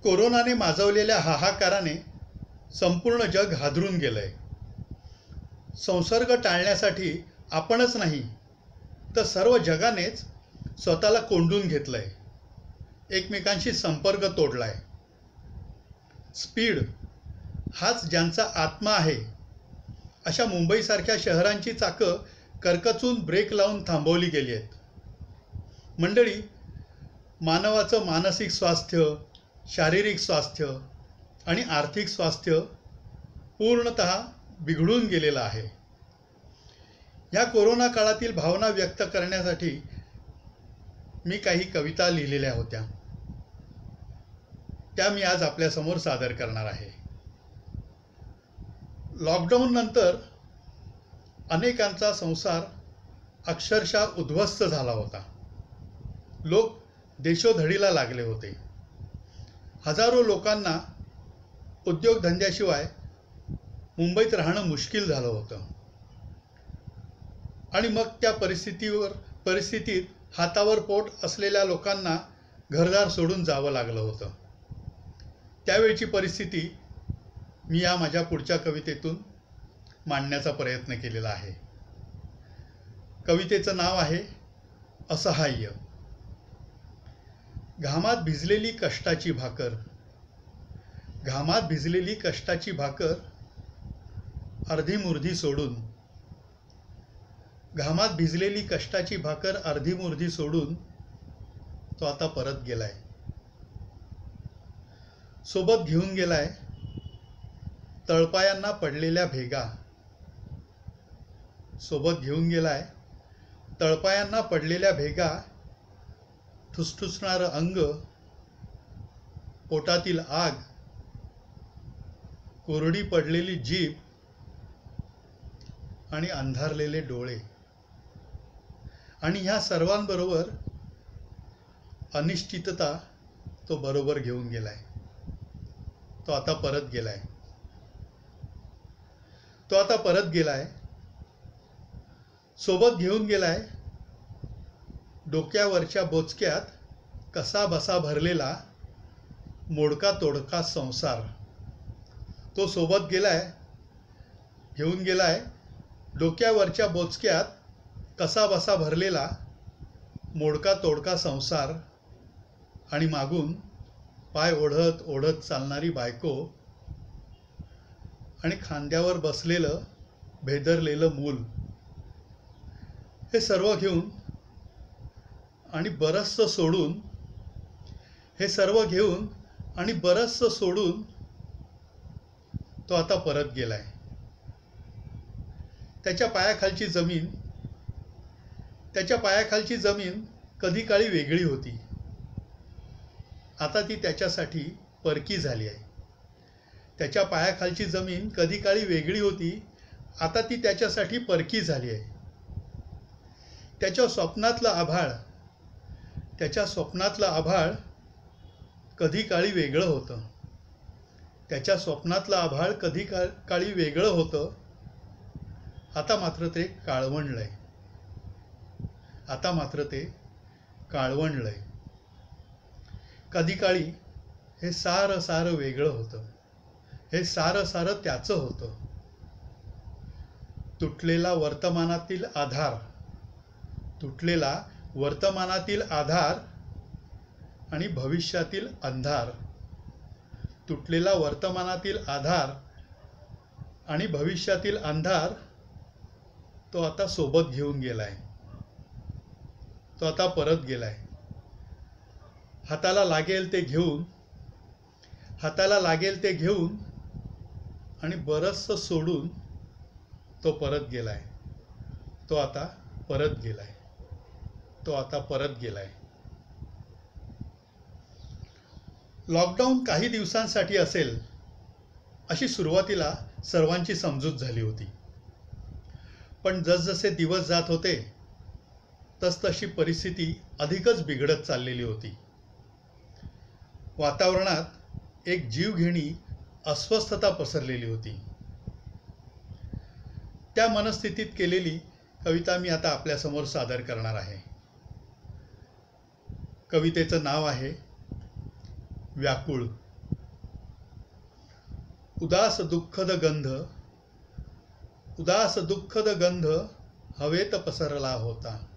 कोरोनाने माजवलेल्या हाहाकाराने संपूर्ण जग हादरून गेलंय। संसर्ग टाळण्यासाठी आपणच नाही तर सर्व जगानेच स्वतःला कोंडून घेतलंय, एकमेकांशी संपर्क तोडलाय। स्पीड हाच ज्यांचा आत्मा आहे अशा मुंबईसारख्या शहरांची चाकं करकचून ब्रेक लावून थांबवली गेली आहेत। मंडळी, मानवाचं मानसिक स्वास्थ्य, शारीरिक स्वास्थ्य आणि आर्थिक स्वास्थ्य पूर्णतः बिघडून गेलेलं आहे। या कोरोना काळातील भावना व्यक्त करण्यासाठी मी काही कविता लिहिलेल्या होत्या, त्या मी आज आपल्यासमोर सादर करणार आहे। लॉकडाऊन नंतर अनेकांचा संसार अक्षरशः उद्ध्वस्त झाला होता। लोक देशोधडीला लागले होते। हजारो लोकांना उद्योगधंद्याशिवाय मुंबईत राहणं मुश्किल झालं होतं आणि मग त्या परिस्थितीत हातावर पोट असलेल्या लोकांना घरदार सोडून जावं लागलं होतं। त्यावेळची परिस्थिती मी या माझ्या पुढच्या कवितेतून मांडण्याचा प्रयत्न केलेला आहे। कवितेचं नाव आहे असहाय्य। घामात भिजलेली कष्टाची भाकर, घामात भिजलेली कष्टाची भाकर अर्धी मुर्धी सोडून, घामात भिजलेली कष्टाची भाकर अर्धी मुर्धी सोडून तो आता परत गेलाय। सोबत घेऊन गेलाय तळपायांना पडलेल्या भेगा, सोबत घेऊन गेलाय तळपायांना पडलेल्या भेगा, ठुसठुसणारं अंग, पोटातील आग, कोरडी पडलेली जीभ आणि अंधारलेले डोळे। आणि ह्या सर्वांबरोबर अनिश्चितता तो बरोबर घेऊन गेलाय। तो आता परत गेलाय, तो आता परत गेलाय। सोबत घेऊन गेलाय डोक्यावरच्या बोचक्यात कसा बसा भरलेला मोडका तोडका संसार। तो सोबत गेलाय, घेऊन गेलाय डोक्यावरच्या बोचक्यात कसा बसा भरलेला मोडका तोडका संसार आणि मागून पाय ओढत ओढत चालणारी बायको आणि खांद्यावर बसलेलं भेदरलेलं मूल। हे सर्व घेऊन आणि बरचसं सोडून, हे सर्व घेऊन आणि बरचसं सोडून तो आता परत गेलाय। त्याच्या पायाखालची जमीन, त्याच्या पायाखालची जमीन कधी काळी वेगळी होती, आता ती त्याच्यासाठी परकी झाली आहे। त्याच्या पायाखालची जमीन कधी काळी वेगळी होती, आता ती त्याच्यासाठी परकी झाली आहे। त्याच्या स्वप्नातलं आभाळ, त्याच्या स्वप्नातलं आभाळ कधी काळी वेगळं होतं, त्याच्या स्वप्नातलं आभाळ कधी काळी वेगळं होतं, आता मात्र ते काळवंडलंय, आता मात्र ते काळवंडलंय। कधी काळी हे सारं सारं वेगळं होतं, हे सारं सारं त्याचं होतं। तुटलेला वर्तमानातील आधार, तुटलेला वर्तमानातील आधार आणि भविष्यातील अंधार, तुटलेला वर्तमानातील आधार आणि भविष्यातील अंधार तो आता सोबत घेऊन गेलाय, तो आता परत गेलाय। हाताला लागेल ते घेऊन, हाताला लागेल ते घेऊन आणि बरचसं सोडून तो परत गेलाय, तो आता परत गेलाय, तो आता परत गेलाय। लॉकडाऊन काही दिवसांसाठी असेल अशी सुरुवातीला सर्वांची समजूत झाली होती, पण जसजसे दिवस जात होते तसतशी परिस्थिती अधिकच बिघडत चाललेली होती। वातावरणात एक जीवघेणी अस्वस्थता पसरलेली होती। त्या मनस्थितीत केलेली कविता मी आता आपल्यासमोर सादर करणार आहे। कवितेचं नाव आहे व्याकुळ। उदास दुःखद गंध हवेत पसरला होता.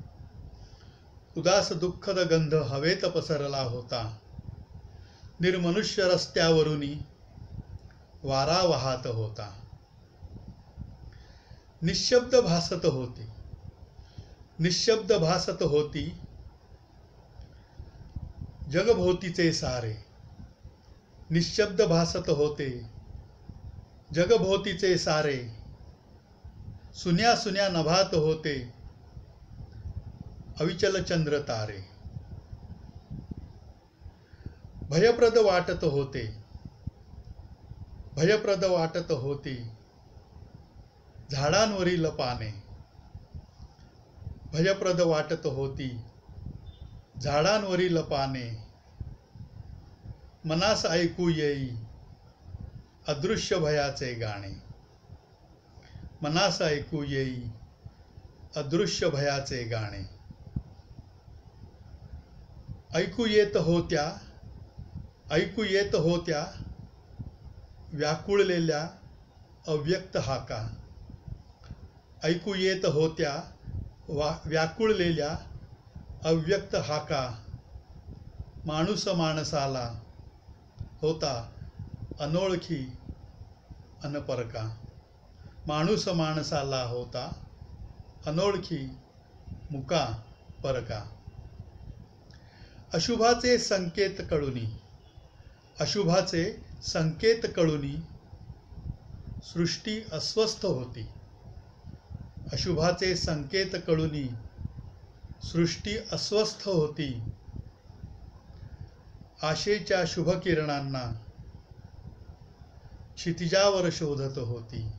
उदास दुःखद गंध हवेत पसरला होता. निर्मनुष्य रस्त्यावरुनी वारा वाहत होता. निशब्द भासत होती जगभोवतीचे सारे. निशब्द भासत होते जगभोवतीचे सारे. सुन्या सुन्या नभात होते अविचल चंद्र तारे. भयप्रद वाटत होती झाडांवरील पाने. भयप्रद वाटत होती झाडांवरील पाने. मनास ऐकू येई अदृश्य भयाचे गाणे. मनास ऐकू येई अदृश्य भयाचे गाणे. ऐकू येत होत्या व्याकुळलेल्या अव्यक्त हाका. ऐकू येत होत्या व्याकुळलेल्या अव्यक्त हाका. माणूस माणसाला होता अनोळखी अनपरका. माणूस माणसाला होता अनोळखी मुका परका. अशुभाचे संकेत कळुनी सृष्टी अस्वस्थ होती. अशुभाचे संकेत कळुनी सृष्टी अस्वस्थ होती. आशेच्या शुभ किरणांना क्षितिजावर शोधत होती.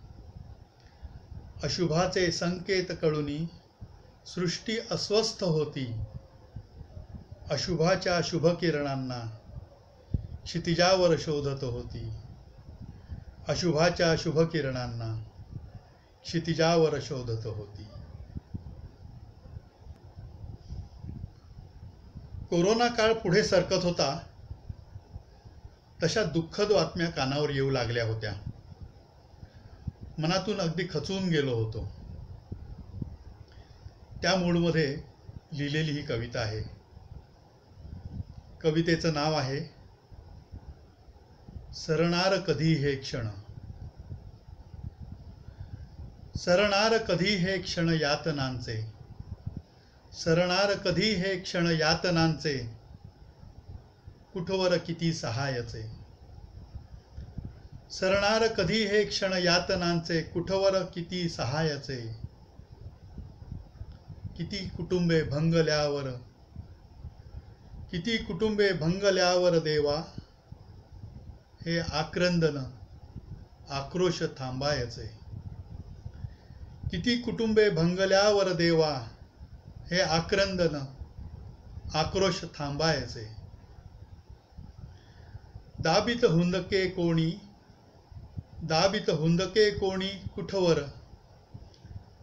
अशुभाचे संकेत कळुनी सृष्टी अस्वस्थ होती. अशुभाच्या शुभ किरणांना क्षितिजावर शोधत होती. अशुभाच्या शुभ किरणांना क्षितिजावर शोधत होती. कोरोना काळ पुढे सरकत होता तशा दुःखद बातम्या कानावर येऊ लागल्या होत्या. मनातून अगदी खचून गेलो होतो. त्या मूडमध्ये लिहिलेली ही कविता आहे. कवितेचं नाव आहे सरणार कधी हे क्षण. सरणार कधी हे क्षण यातनांचे. सरणार कधी हे क्षण यातनांचे. कुठवर किती सहायचे. सरणार कधी हे क्षण यातनांचे. कुठवर किती सहायचे. किती कुटुंबे भंगल्यावर देवा हे आक्रंदन आक्रोश थांबायचे. किती कुटुंबे भंगल्यावर देवा हे आक्रंदन आक्रोश थांबायचे. दाबित हुंदके कोणी कुठवर.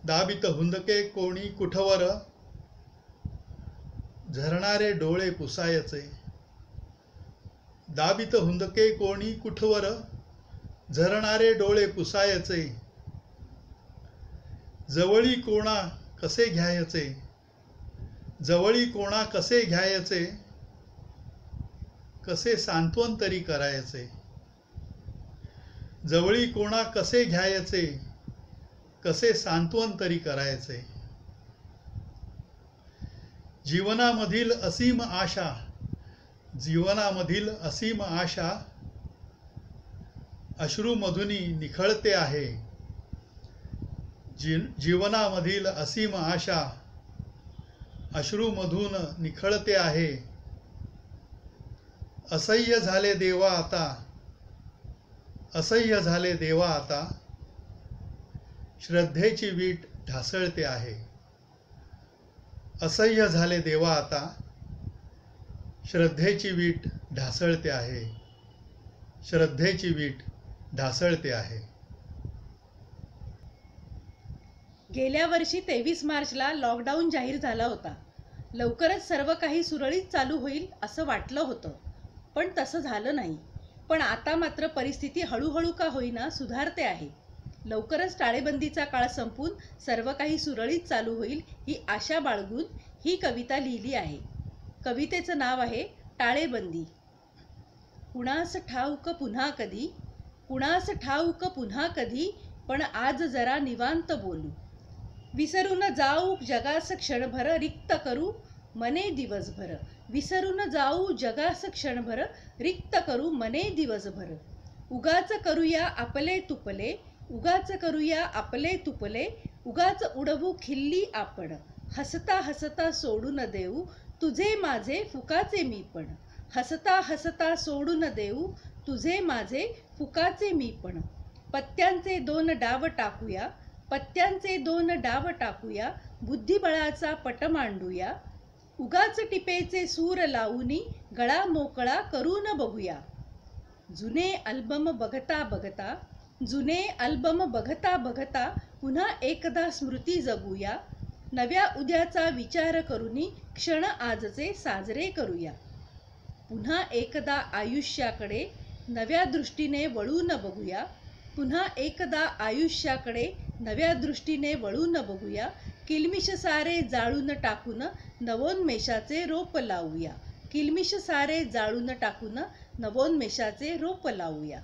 दाबित हुंदके कोणी कुठवर झरणारे डोळे पुसायचे. दाबित हुंदके कोणी कुठवर झरणारे डोळे पुसायचे. जवळी कोणा कसे घ्यायचे. जवळी कोणा कसे घ्यायचे. कसे सांत्वन तरी करायचे. जवळी कोणा कसे घ्यायचे. कसे सांत्वन तरी करायचे. जीवनामधील असीम आशा अश्रूमधुनी निखळते आहे. जीवनामधील असीम आशा अश्रूमधून निखळते आहे. असह्य झाले देवा आता श्रद्धेची वीट ढासळते आहे. असह्य झाले देवा आता श्रद्धेची वीट ढासळते आहे. श्रद्धेची वीट ढासळते आहे. गेल्या वर्षी 23 मार्चला लॉकडाऊन जाहीर झाला होता. लवकरच सर्व काही सुरळीत चालू होईल असं वाटलं होतं, पण तसं झालं नाही. पण आता मात्र परिस्थिती हळूहळू का होईना सुधारते आहे. लवकरच टाळेबंदीचा काळ संपून सर्व काही सुरळीत चालू होईल ही आशा बाळगून ही कविता लिहिली आहे. कवितेचं नाव आहे टाळेबंदी. कुणास ठाऊक पुन्हा कधी, कुणास ठाऊक पुन्हा कधी, पण आज जरा निवांत बोलू. विसरून जाऊ जगास क्षणभर, रिक्त करू मने दिवसभर. विसरून जाऊ जगास क्षणभर, रिक्त करू मने दिवसभर. उगाच करूया आपले तुपले, उगाच करूया आपले तुपले, उगाच उडवू खिल्ली आपण. हसता हसता सोडून देऊ तुझे माझे फुकाचे मीपण. हसता हसता सोडून देऊ तुझे माझे फुकाचे मीपण. पत्त्यांचे 2 डाव टाकूया, पत्त्यांचे 2 डाव टाकूया, बुद्धिबळाचा पट मांडूया. उगाच टिपेचे सूर लावूनी गळा मोकळा करून बघूया. जुने अल्बम बघता बघता, जुने अल्बम बघता बघता, पुन्हा एकदा स्मृती जगूया. नव्या उद्याचा विचार करूनी क्षण आजचे साजरे करूया. पुन्हा एकदा आयुष्याकडे नव्या दृष्टीने वळून बघूया. पुन्हा एकदा आयुष्याकडे नव्या दृष्टीने वळून बघूया. किलमिश सारे जाळून टाकून नवोन्मेषाचे रोप लावूया. किलमिश सारे जाळून टाकून नवोन्मेषाचे रोप लावूया.